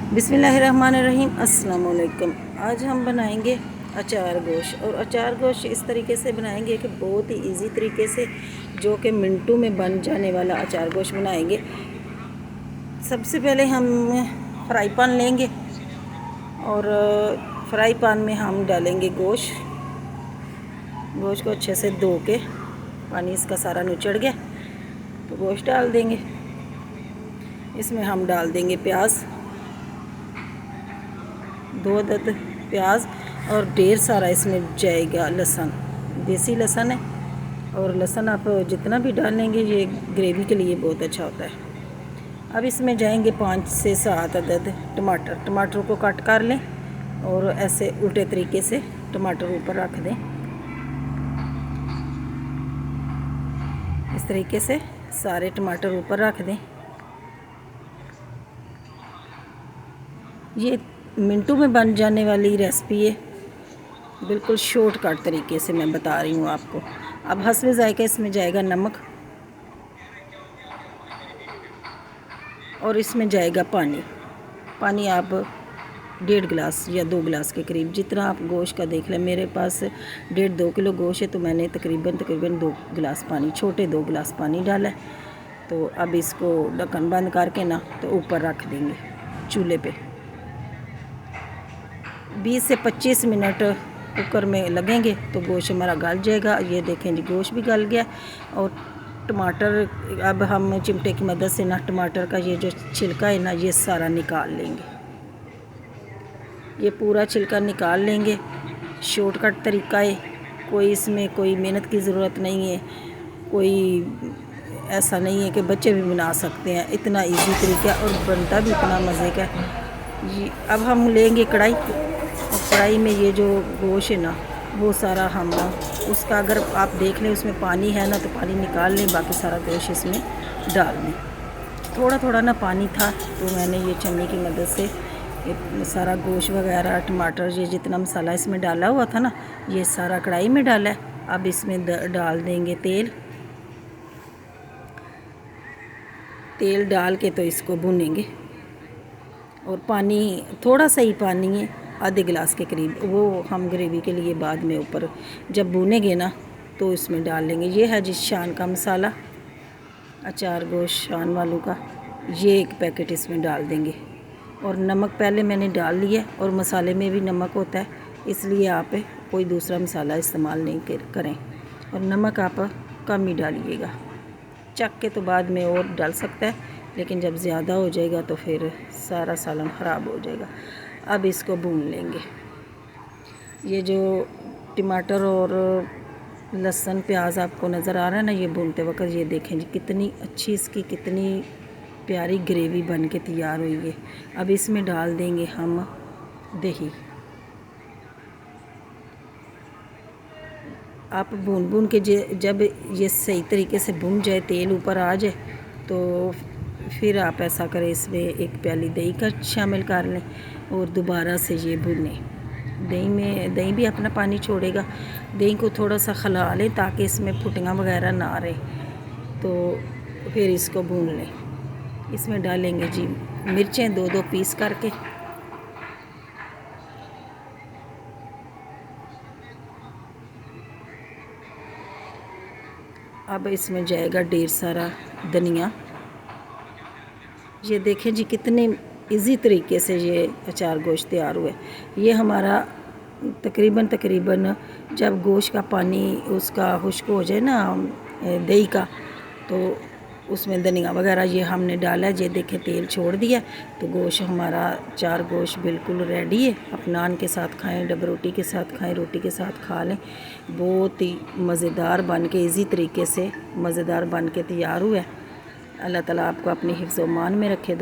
बिस्मिल्लाहिर्रहमानिर्रहीम। अस्सलाम वालेकुम। आज हम बनाएंगे अचार गोश्त। और अचार गोश्त इस तरीके से बनाएंगे कि बहुत ही इजी तरीके से, जो कि मिनटों में बन जाने वाला अचार गोश्त बनाएंगे। सबसे पहले हम फ्राई पैन लेंगे और फ्राई पैन में हम डालेंगे गोश्त को अच्छे से धो के, पानी इसका सारा निचड़ गया तो गोश्त डाल देंगे। इसमें हम डाल देंगे प्याज, 2 अदद प्याज, और ढेर सारा इसमें जाएगा लहसुन। देसी लहसुन है, और लहसुन आप जितना भी डालेंगे ये ग्रेवी के लिए बहुत अच्छा होता है। अब इसमें जाएंगे 5 से 7 अदद टमाटर को कट कर लें और ऐसे उल्टे तरीके से टमाटर ऊपर रख दें। इस तरीके से सारे टमाटर ऊपर रख दें। ये मिनटों में बन जाने वाली रेसिपी है, बिल्कुल शॉर्टकट तरीके से मैं बता रही हूँ आपको। अब हस्बे जायका इसमें जाएगा नमक, और इसमें जाएगा पानी आप 1.5 गिलास या 2 गिलास के करीब, जितना आप गोश्त का देख लें। मेरे पास 1.5-2 किलो गोश्त है तो मैंने तकरीबन 2 गिलास पानी, छोटे 2 गिलास पानी डाला है। तो अब इसको ढक्कन बंद करके ना तो ऊपर रख देंगे चूल्हे पे। 20 से 25 मिनट कुकर में लगेंगे तो गोश्त हमारा गल जाएगा। ये देखें जी, गोश्त भी गल गया। और टमाटर अब हम चिमटे की मदद से ना टमाटर का ये जो छिलका है ना, ये सारा निकाल लेंगे। ये पूरा छिलका निकाल लेंगे। शॉर्टकट तरीका है, इसमें कोई मेहनत की ज़रूरत नहीं है। कोई ऐसा नहीं है कि बच्चे भी बना सकते हैं, इतना इजी तरीका और बनता भी इतना मज़े का है। अब हम लेंगे कढ़ाई, और कढ़ाई में ये जो गोश्त है ना वो सारा हम ना उसका, अगर आप देख लें उसमें पानी है ना तो पानी निकाल लें, बाकी सारा गोश्त इसमें डाल दें। थोड़ा थोड़ा ना पानी था तो मैंने ये छन्नी की मदद से सारा गोश्त वगैरह, टमाटर, ये जितना मसाला इसमें डाला हुआ था ना ये सारा कढ़ाई में डाला है। अब इसमें डाल देंगे तेल डाल के तो इसको भूनेंगे। और पानी थोड़ा सा ही पानी है, आधे गिलास के करीब, वो हम ग्रेवी के लिए बाद में ऊपर जब भूनेंगे ना तो इसमें डाल लेंगे। ये है जिस शान का मसाला, अचार गोश्त शान वालों का, ये 1 पैकेट इसमें डाल देंगे। और नमक पहले मैंने डाल लिया, और मसाले में भी नमक होता है, इसलिए आप कोई दूसरा मसाला इस्तेमाल नहीं करें। और नमक आप कम ही डालिएगा, चख के तो बाद में और डाल सकता है, लेकिन जब ज़्यादा हो जाएगा तो फिर सारा सालन ख़राब हो जाएगा। अब इसको भून लेंगे। ये जो टमाटर और लहसुन प्याज आपको नज़र आ रहा है ना, ये भूनते वक्त ये देखें जी कितनी अच्छी इसकी कितनी प्यारी ग्रेवी बन के तैयार हुई है। अब इसमें डाल देंगे हम दही। आप भून के जब ये सही तरीके से भून जाए, तेल ऊपर आ जाए, तो फिर आप ऐसा करें, इसमें 1 प्याली दही का शामिल कर लें और दोबारा से ये भूनें। दही भी अपना पानी छोड़ेगा। दही को थोड़ा सा खला लें ताकि इसमें फुटियाँ वगैरह ना रहे, तो फिर इसको भून लें। इसमें डालेंगे जी मिर्चें 2-2 पीस करके, अब इसमें जाएगा ढेर सारा धनिया। ये देखें जी कितने इजी तरीके से ये अचार गोश्त तैयार हुआ है। ये हमारा तकरीबन जब गोश्त का पानी उसका खुश्क हो जाए ना दही का, तो उसमें धनिया वगैरह ये हमने डाला है। ये देखें तेल छोड़ दिया, तो गोश्त हमारा अचार गोश्त बिल्कुल रेडी है। आप नान के साथ खाएं, डब रोटी के साथ खाएं, रोटी के साथ खा लें। बहुत ही मज़ेदार बन के, इजी तरीके से मज़ेदार बन के तैयार हुआ है। अल्लाह ताला आपको अपनी हिफ्ज़-ओ-मान में रखे।